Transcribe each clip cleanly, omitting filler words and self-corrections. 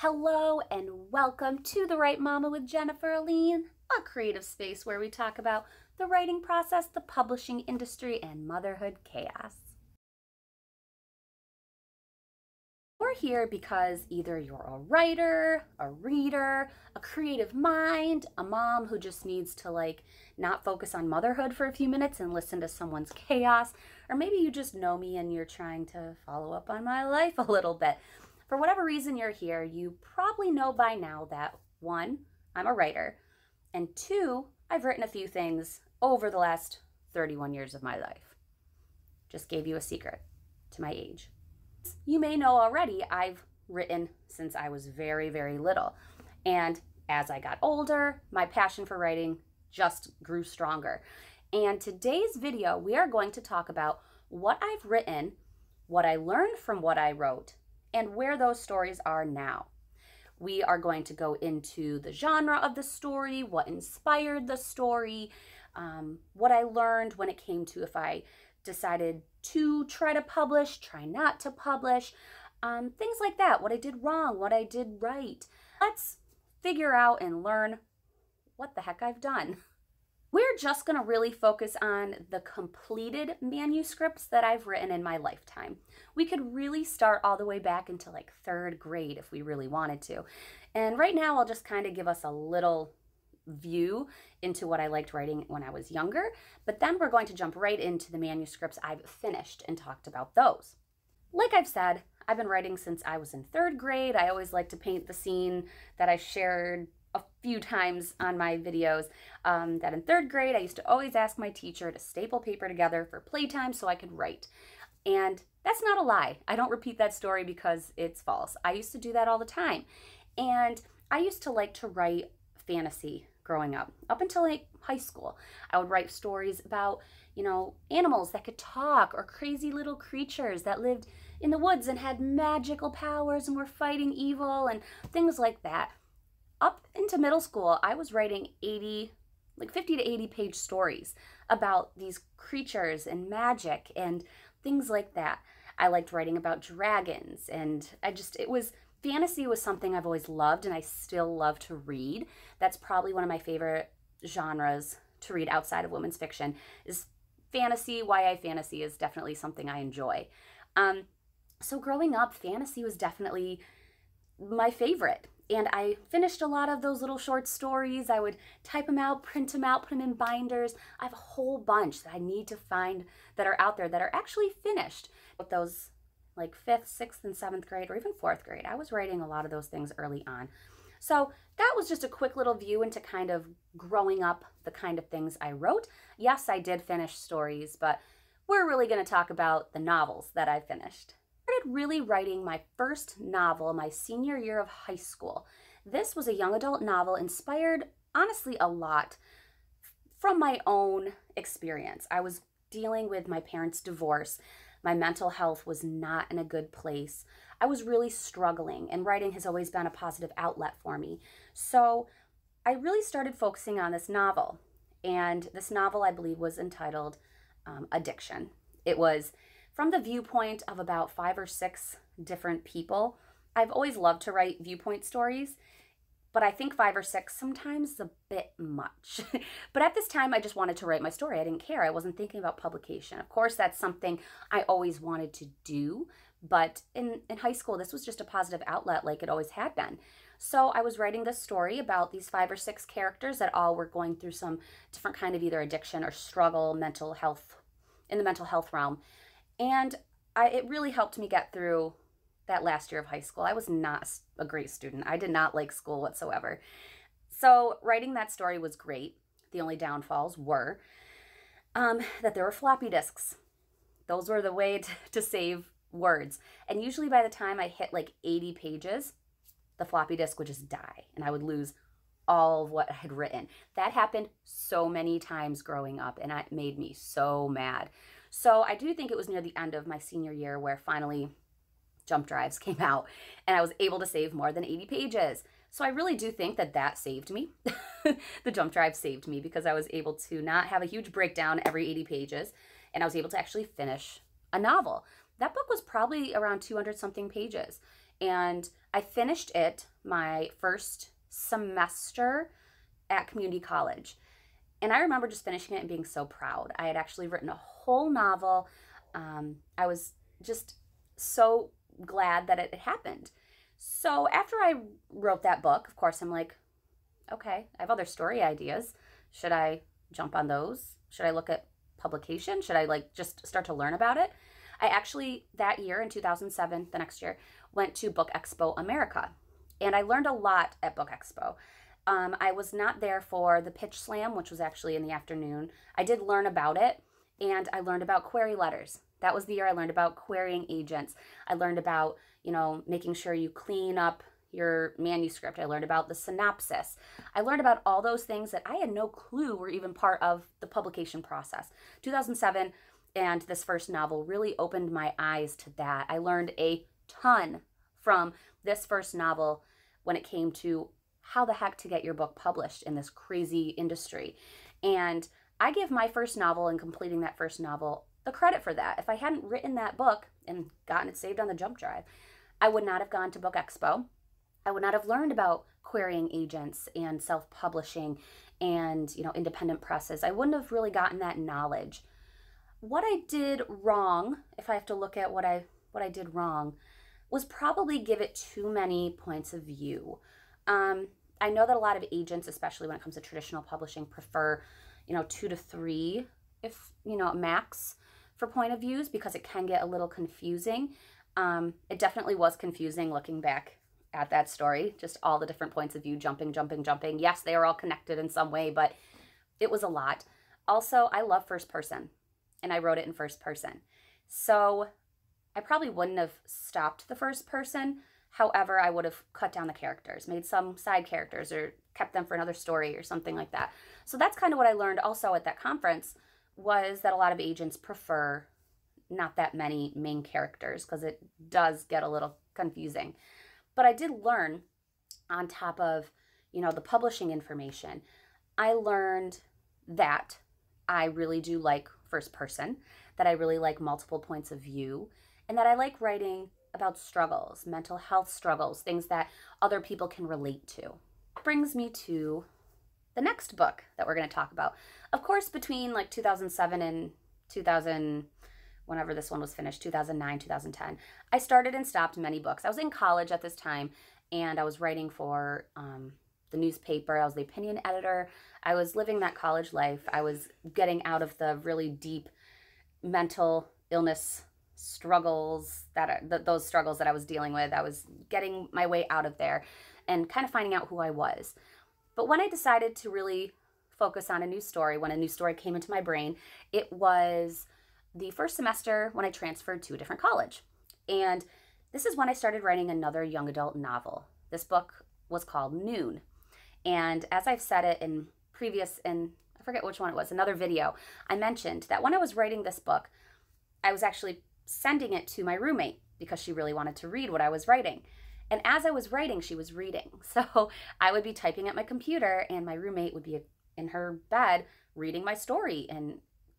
Hello and welcome to The Right Mama with Jennifer Aline, a creative space where we talk about the writing process, the publishing industry, and motherhood chaos. We're here because either you're a writer, a reader, a creative mind, a mom who just needs to not focus on motherhood for a few minutes and listen to someone's chaos, or maybe you just know me and you're trying to follow up on my life a little bit. For whatever reason you're here, you probably know by now that 1, I'm a writer, and 2, I've written a few things over the last 31 years of my life. Just gave you a secret to my age. You may know already I've written since I was very, very little. And as I got older, my passion for writing just grew stronger. And today's video, we are going to talk about what I've written, what I learned from what I wrote, and where those stories are now. We are going to go into the genre of the story, what inspired the story, what I learned when it came to if I decided to try to publish, try not to publish, things like that, what I did wrong, what I did right. Let's figure out and learn what the heck I've done. We're just going to really focus on the completed manuscripts that I've written in my lifetime. We could really start all the way back into 3rd grade if we really wanted to. And right now I'll just kind of give us a little view into what I liked writing when I was younger, but then we're going to jump right into the manuscripts I've finished and talked about those. Like I've said, I've been writing since I was in 3rd grade. I always like to paint the scene that I shared a few times on my videos, that in 3rd grade I used to always ask my teacher to staple paper together for playtime so I could write. And that's not a lie. I don't repeat that story because it's false. I used to do that all the time. And I used to like to write fantasy growing up until high school. I would write stories about, animals that could talk, or crazy little creatures that lived in the woods and had magical powers and were fighting evil and things like that. Up into middle school, I was writing 50 to 80 page stories about these creatures and magic and things like that. I liked writing about dragons, and fantasy was something I've always loved, and I still love to read. That's probably one of my favorite genres to read outside of women's fiction is fantasy. YA fantasy is definitely something I enjoy. So growing up, fantasy was definitely my favorite. And I finished a lot of those little short stories. I would type them out, print them out, put them in binders. I have a whole bunch that I need to find that are out there that are actually finished. With those 5th, 6th, and 7th grade, or even 4th grade, I was writing a lot of those things early on. So that was just a quick little view into kind of growing up, the kind of things I wrote. Yes, I did finish stories, but we're really going to talk about the novels that I finished. I started really writing my first novel my senior year of high school. This was a young adult novel inspired, honestly, a lot from my own experience. I was dealing with my parents' divorce. My mental health was not in a good place. I was really struggling, and writing has always been a positive outlet for me. So I really started focusing on this novel, and this novel, I believe, was entitled Addiction. It was from the viewpoint of about 5 or 6 different people. I've always loved to write viewpoint stories, but I think 5 or 6 sometimes is a bit much. But at this time, I just wanted to write my story. I didn't care. I wasn't thinking about publication. Of course, that's something I always wanted to do, but in high school, this was just a positive outlet like it always had been. So I was writing this story about these 5 or 6 characters that all were going through some different kind of either addiction or struggle, mental health, in the mental health realm. And it really helped me get through that last year of high school. I was not a great student. I did not like school whatsoever. So writing that story was great. The only downfalls were that there were floppy disks. Those were the way to save words. And usually by the time I hit 80 pages, the floppy disk would just die and I would lose all of what I had written. That happened so many times growing up, and it made me so mad. So I do think it was near the end of my senior year where finally jump drives came out and I was able to save more than 80 pages. So I really do think that saved me. The jump drive saved me because I was able to not have a huge breakdown every 80 pages, and I was able to actually finish a novel. That book was probably around 200 something pages. And I finished it my first semester at community college. And I remember just finishing it and being so proud. I had actually written a whole novel. I was just so glad that it happened. So after I wrote that book, of course, I'm like, okay, I have other story ideas. Should I jump on those? Should I look at publication? Should I like just start to learn about it? I actually, that year in 2007, the next year, went to Book Expo America. And I learned a lot at Book Expo. I was not there for the pitch slam, which was actually in the afternoon. I did learn about it, and I learned about query letters. That was the year I learned about querying agents. I learned about, making sure you clean up your manuscript. I learned about the synopsis. I learned about all those things that I had no clue were even part of the publication process. 2007 and this first novel really opened my eyes to that. I learned a ton from this first novel when it came to how the heck to get your book published in this crazy industry. And I give my first novel and completing that first novel the credit for that. If I hadn't written that book and gotten it saved on the jump drive, I would not have gone to Book Expo. I would not have learned about querying agents and self-publishing and, independent presses. I wouldn't have really gotten that knowledge. What I did wrong, if I have to look at what I did wrong, was probably give it too many points of view. I know that a lot of agents, especially when it comes to traditional publishing, prefer, 2 to 3, if, max for point of views, because it can get a little confusing. It definitely was confusing looking back at that story, just all the different points of view, jumping. Yes, they are all connected in some way, but it was a lot. Also, I love first person, and I wrote it in first person. So I probably wouldn't have stopped the first person. However, I would have cut down the characters, made some side characters, or kept them for another story or something like that. So that's kind of what I learned also at that conference, was that a lot of agents prefer not that many main characters because it does get a little confusing. But I did learn, on top of, the publishing information, I learned that I really do like first person, that I really like multiple points of view, and that I like writing about struggles, mental health struggles, things that other people can relate to. Brings me to the next book that we're going to talk about. Of course, between like 2007 and 2000, whenever this one was finished, 2009, 2010, I started and stopped many books. I was in college at this time, and I was writing for the newspaper. I was the opinion editor. I was living that college life. I was getting out of the really deep mental illness struggles, those struggles that I was dealing with. I was getting my way out of there and kind of finding out who I was. But when I decided to really focus on a new story, when a new story came into my brain, it was the first semester when I transferred to a different college. And this is when I started writing another young adult novel. This book was called Noon. And as I've said it in I forget which one it was, another video, I mentioned that when I was writing this book, I was actually sending it to my roommate because she really wanted to read what I was writing. And as I was writing, she was reading. So I would be typing at my computer, and my roommate would be in her bed reading my story and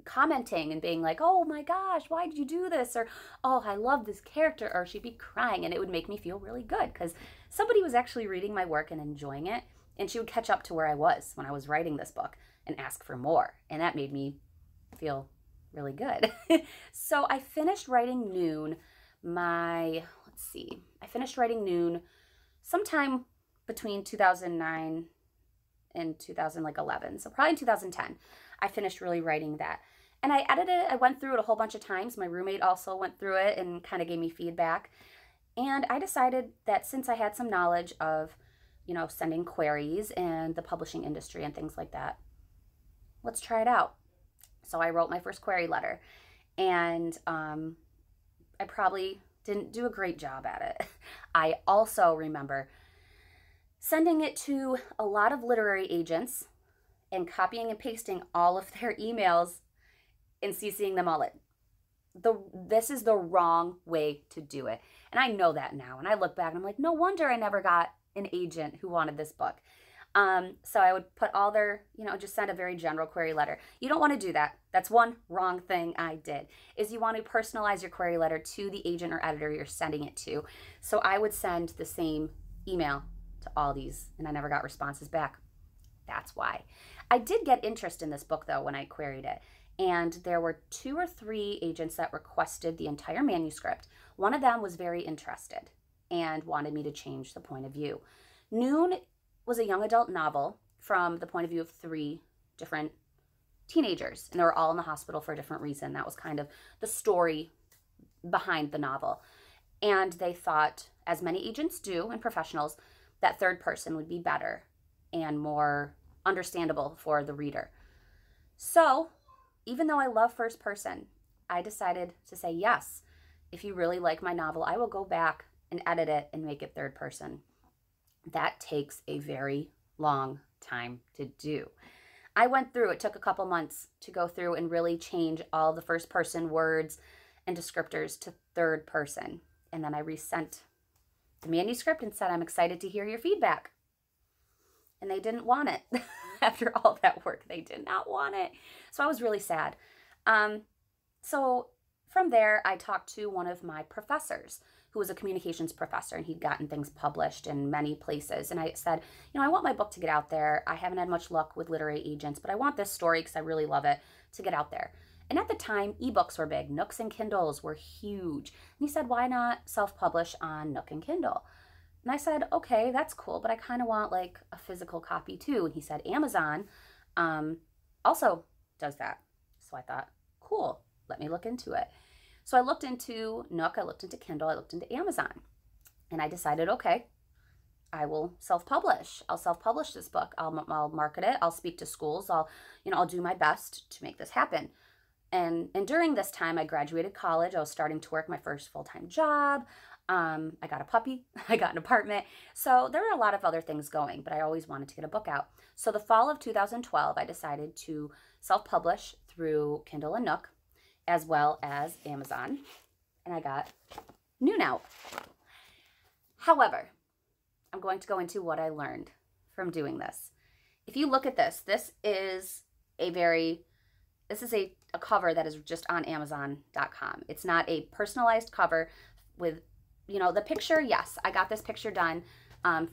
commenting and being like, oh my gosh, why did you do this? Or, oh, I love this character. Or she'd be crying, and it would make me feel really good because somebody was actually reading my work and enjoying it. And she would catch up to where I was when I was writing this book and ask for more. And that made me feel really good. So I finished writing Noon I finished writing Noon sometime between 2009 and 2011. So probably in 2010, I finished really writing that. And I edited it. I went through it a whole bunch of times. My roommate also went through it and kind of gave me feedback. And I decided that since I had some knowledge of, sending queries and the publishing industry and things like that, let's try it out. So I wrote my first query letter, and I probably didn't do a great job at it. I also remember sending it to a lot of literary agents and copying and pasting all of their emails and CCing them all in. This is the wrong way to do it. And I know that now. And I look back and I'm like, no wonder I never got an agent who wanted this book. So I would put all their, just send a very general query letter. You don't want to do that. That's one wrong thing I did, is you want to personalize your query letter to the agent or editor you're sending it to. So I would send the same email to all these, and I never got responses back. That's why. I did get interest in this book, though, when I queried it. And there were 2 or 3 agents that requested the entire manuscript. One of them was very interested and wanted me to change the point of view. Noon was a young adult novel from the point of view of 3 different teenagers, and they were all in the hospital for a different reason. That was kind of the story behind the novel. And they thought, as many agents do and professionals, that third person would be better and more understandable for the reader. So, even though I love first person, I decided to say, yes, if you really like my novel, I will go back and edit it and make it third person. That takes a very long time to do. I went through, it took a couple months to go through and really change all the first person words and descriptors to third person. And then I resent the manuscript and said, I'm excited to hear your feedback. And they didn't want it. After all that work, they did not want it. So I was really sad. So from there, I talked to one of my professors, who was a communications professor, and he'd gotten things published in many places. And I said, I want my book to get out there. I haven't had much luck with literary agents, but I want this story, because I really love it, to get out there. And at the time, ebooks were big. Nooks and Kindles were huge. And he said, why not self-publish on Nook and Kindle? And I said, okay, that's cool, but I kind of want like a physical copy too. And he said, Amazon also does that. So I thought, cool, let me look into it. So I looked into Nook, I looked into Kindle, I looked into Amazon. And I decided, okay, I will self-publish. I'll self-publish this book. I'll market it. I'll speak to schools. I'll do my best to make this happen. And during this time, I graduated college. I was starting to work my first full-time job. I got a puppy, I got an apartment. So there were a lot of other things going, but I always wanted to get a book out. So the fall of 2012, I decided to self-publish through Kindle and Nook, as well as Amazon. And I got Noon out. However, I'm going to go into what I learned from doing this. If you look at this, this is a cover that is just on Amazon.com. It's not a personalized cover with, the picture. Yes, I got this picture done.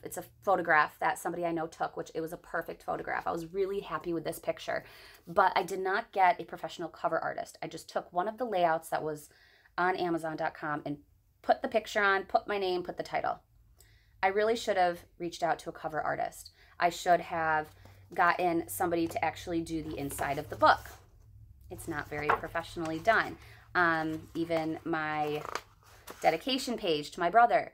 It's a photograph that somebody I know took, which it was a perfect photograph. I was really happy with this picture, but I did not get a professional cover artist. I just took one of the layouts that was on Amazon.com and put the picture on, put my name, put the title. I really should have reached out to a cover artist. I should have gotten somebody to actually do the inside of the book. It's not very professionally done. Even my dedication page to my brother,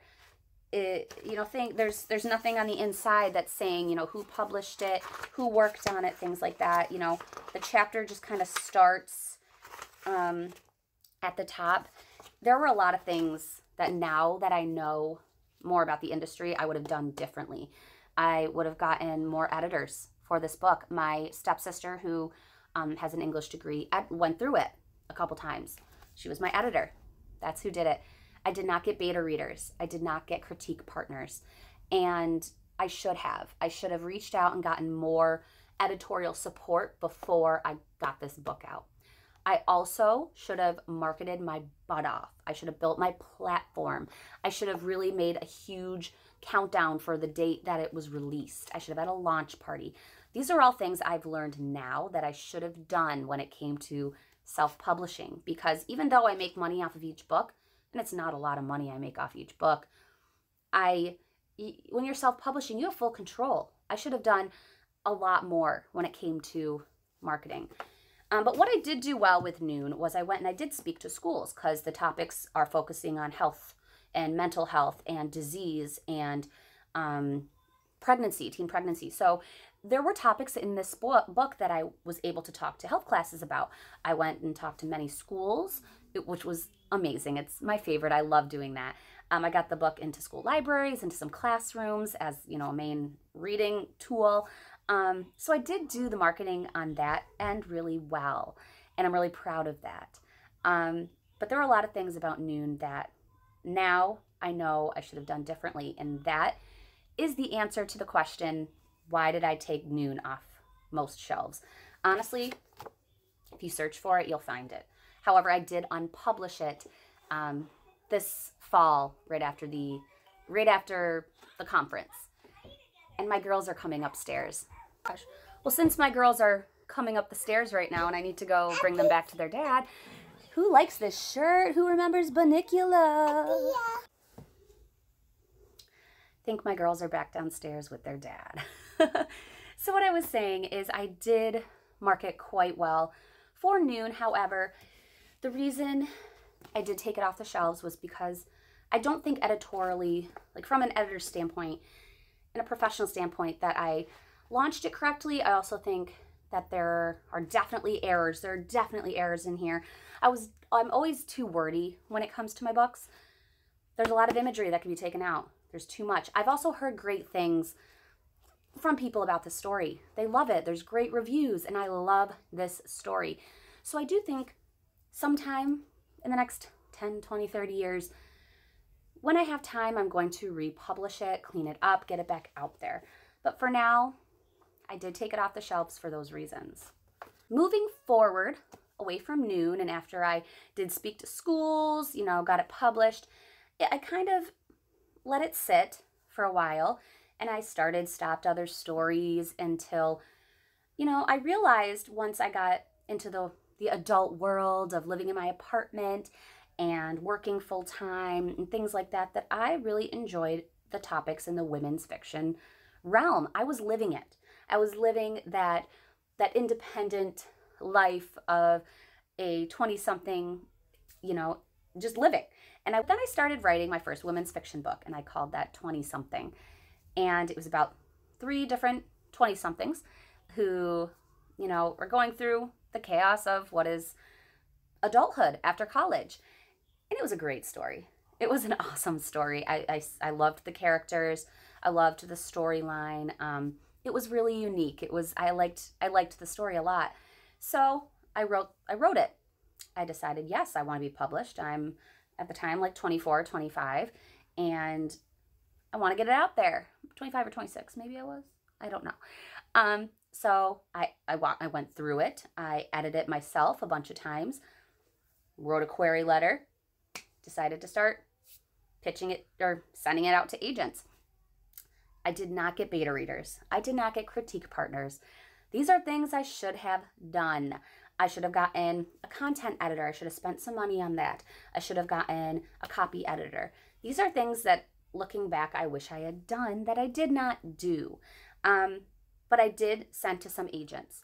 there's nothing on the inside that's saying, who published it, who worked on it, things like that. The chapter just kind of starts at the top. There were a lot of things that now that I know more about the industry, I would have done differently. I would have gotten more editors for this book. My stepsister, who has an English degree, went through it a couple times. She was my editor. That's who did it. I did not get beta readers. I did not get critique partners. And I should have. I should have reached out and gotten more editorial support before I got this book out. I also should have marketed my butt off. I should have built my platform. I should have really made a huge countdown for the date that it was released. I should have had a launch party. These are all things I've learned now that I should have done when it came to self-publishing, because even though I make money off of each book, and it's not a lot of money I make off each book, when you're self-publishing, you have full control. I should have done a lot more when it came to marketing. But what I did do well with Noon was I went and I did speak to schools, because the topics are focusing on health and mental health and disease and pregnancy, teen pregnancy. So there were topics in this book that I was able to talk to health classes about. I went and talked to many schools, which was amazing. It's my favorite. I love doing that. I got the book into school libraries, into some classrooms as, a main reading tool. So I did do the marketing on that end really well, and I'm really proud of that. But there are a lot of things about Noon that now I know I should have done differently, and that is the answer to the question, Why did I take Noon off most shelves? Honestly, if you search for it, you'll find it. However, I did unpublish it this fall, right after the conference. And my girls are coming upstairs. Gosh. Well, since my girls are coming up the stairs right now and I need to go bring them back to their dad, who likes this shirt? Who remembers Bunnicula? I think my girls are back downstairs with their dad. So what I was saying is I did market quite well for Noon. However, the reason I did take it off the shelves was because I don't think editorially, like from an editor's standpoint and a professional standpoint, that I launched it correctly. I also think that there are definitely errors. There are definitely errors in here. I'm always too wordy when it comes to my books. There's a lot of imagery that can be taken out. There's too much. I've also heard great things from people about the story. They love it. There's great reviews, and I love this story. So I do think sometime in the next 10, 20, 30 years, when I have time, I'm going to republish it, clean it up, get it back out there. But for now, I did take it off the shelves for those reasons. Moving forward, away from Noon, and after I did speak to schools, you know, got it published, I kind of let it sit for a while, and I stopped other stories until, you know, I realized once I got into the adult world of living in my apartment and working full-time and things like that, that I really enjoyed the topics in the women's fiction realm. I was living it. I was living that independent life of a 20-something, you know, just living. And then I started writing my first women's fiction book, and I called that 20-something. And it was about 3 different 20-somethings who, you know, are going through the chaos of what is adulthood after college. And it was a great story. It was an awesome story. I loved the characters. I loved the storyline. It was really unique. I liked the story a lot. So I wrote it. I decided, yes, I want to be published. I'm at the time like 24, 25, and I want to get it out there. 25 or 26, maybe I was. I don't know. So I went through it. I edited it myself a bunch of times, wrote a query letter, decided to start pitching it or sending it out to agents. I did not get beta readers. I did not get critique partners. These are things I should have done. I should have gotten a content editor. I should have spent some money on that. I should have gotten a copy editor. These are things that, looking back, I wish I had done that I did not do. But I did send to some agents.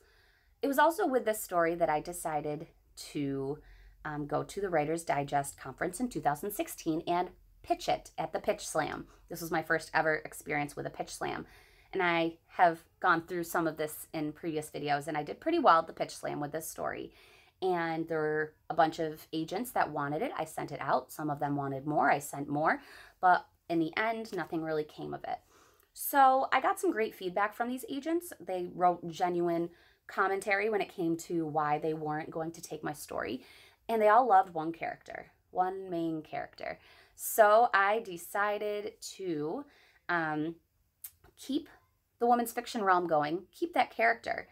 It was also with this story that I decided to go to the Writer's Digest conference in 2016 and pitch it at the Pitch Slam. This was my first ever experience with a Pitch Slam. And I have gone through some of this in previous videos, and I did pretty well at the Pitch Slam with this story. And there were a bunch of agents that wanted it. I sent it out. Some of them wanted more. I sent more. But in the end, nothing really came of it. So I got some great feedback from these agents. They wrote genuine commentary when it came to why they weren't going to take my story. And they all loved one character, one main character. So I decided to keep the women's fiction realm going, keep that character,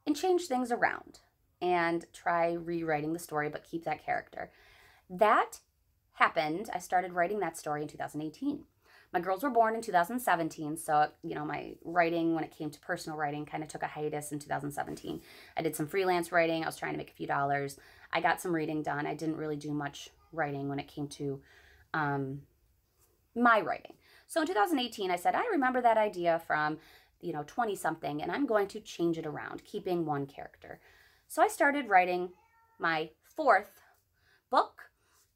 and change things around and try rewriting the story, but keep that character. That happened. I started writing that story in 2018. My girls were born in 2017, so, you know, my writing, when it came to personal writing, kind of took a hiatus in 2017. I did some freelance writing. I was trying to make a few dollars. I got some reading done. I didn't really do much writing when it came to my writing. So in 2018, I said, I remember that idea from, you know, 20-something, and I'm going to change it around, keeping one character. So I started writing my 4th book,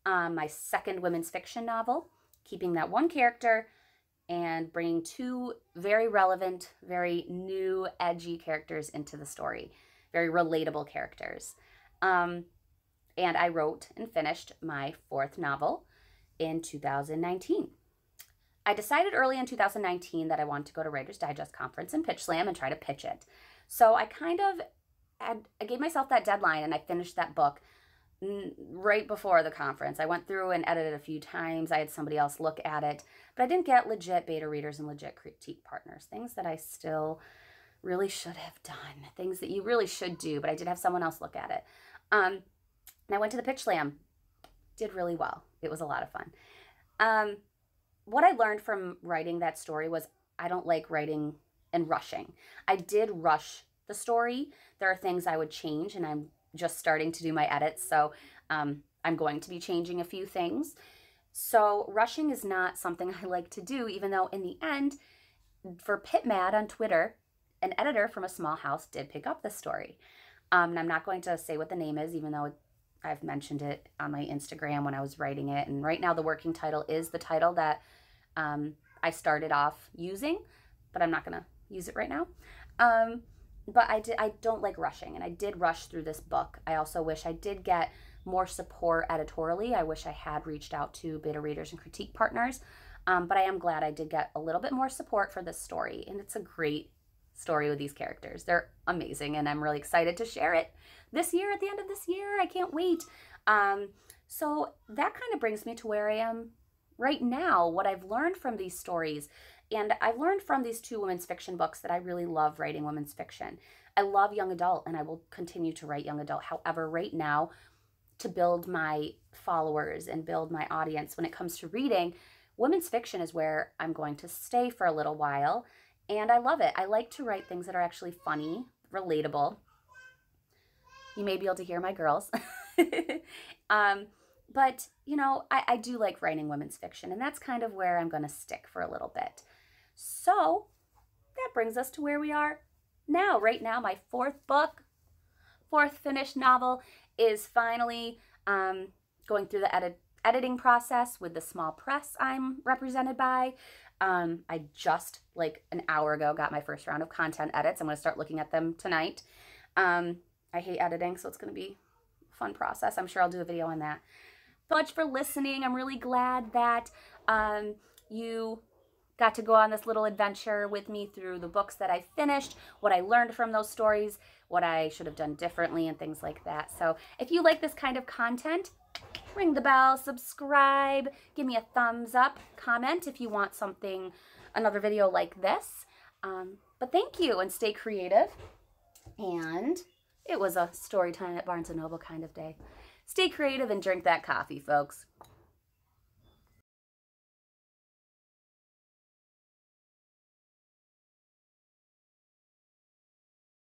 my 2nd women's fiction novel, keeping that one character and bringing 2 very relevant, very new, edgy characters into the story, very relatable characters. And I wrote and finished my 4th novel in 2019. I decided early in 2019 that I wanted to go to Writer's Digest conference and Pitch Slam and try to pitch it. So I kind of I gave myself that deadline, and I finished that book right before the conference. I went through and edited a few times. I had somebody else look at it, but I didn't get legit beta readers and legit critique partners, things that I still really should have done, things that you really should do, but I did have someone else look at it. And I went to the pitch slam, did really well. It was a lot of fun. What I learned from writing that story was I don't like writing and rushing. I did rush the story. There are things I would change, and I'm just starting to do my edits, so I'm going to be changing a few things. So rushing is not something I like to do, even though in the end, for PitMad on Twitter, an editor from a small house did pick up the story. And I'm not going to say what the name is, even though I've mentioned it on my Instagram when I was writing it. And right now the working title is the title that I started off using, but I'm not going to use it right now. But I don't like rushing, and I did rush through this book. I also wish I did get more support editorially. I wish I had reached out to beta readers and critique partners, but I am glad I did get a little bit more support for this story, and it's a great story with these characters. They're amazing, and I'm really excited to share it this year, at the end of this year. I can't wait. So that kind of brings me to where I am right now, what I've learned from these stories. And I've learned from these two women's fiction books that I really love writing women's fiction. I love young adult, and I will continue to write young adult. However, right now, to build my followers and build my audience when it comes to reading, women's fiction is where I'm going to stay for a little while. And I love it. I like to write things that are actually funny, relatable. You may be able to hear my girls. But, you know, I do like writing women's fiction, and that's kind of where I'm going to stick for a little bit. So that brings us to where we are now. Right now, my fourth finished novel is finally going through the editing process with the small press I'm represented by. I just, like an hour ago, got my first round of content edits. I'm going to start looking at them tonight. I hate editing, so it's going to be a fun process. I'm sure I'll do a video on that. So much for listening. I'm really glad that you got to go on this little adventure with me through the books that I finished, what I learned from those stories, what I should have done differently, and things like that. So if you like this kind of content, ring the bell, subscribe, give me a thumbs up, comment if you want another video like this. But thank you, and stay creative. And it was a story time at Barnes & Noble kind of day. Stay creative and drink that coffee, folks.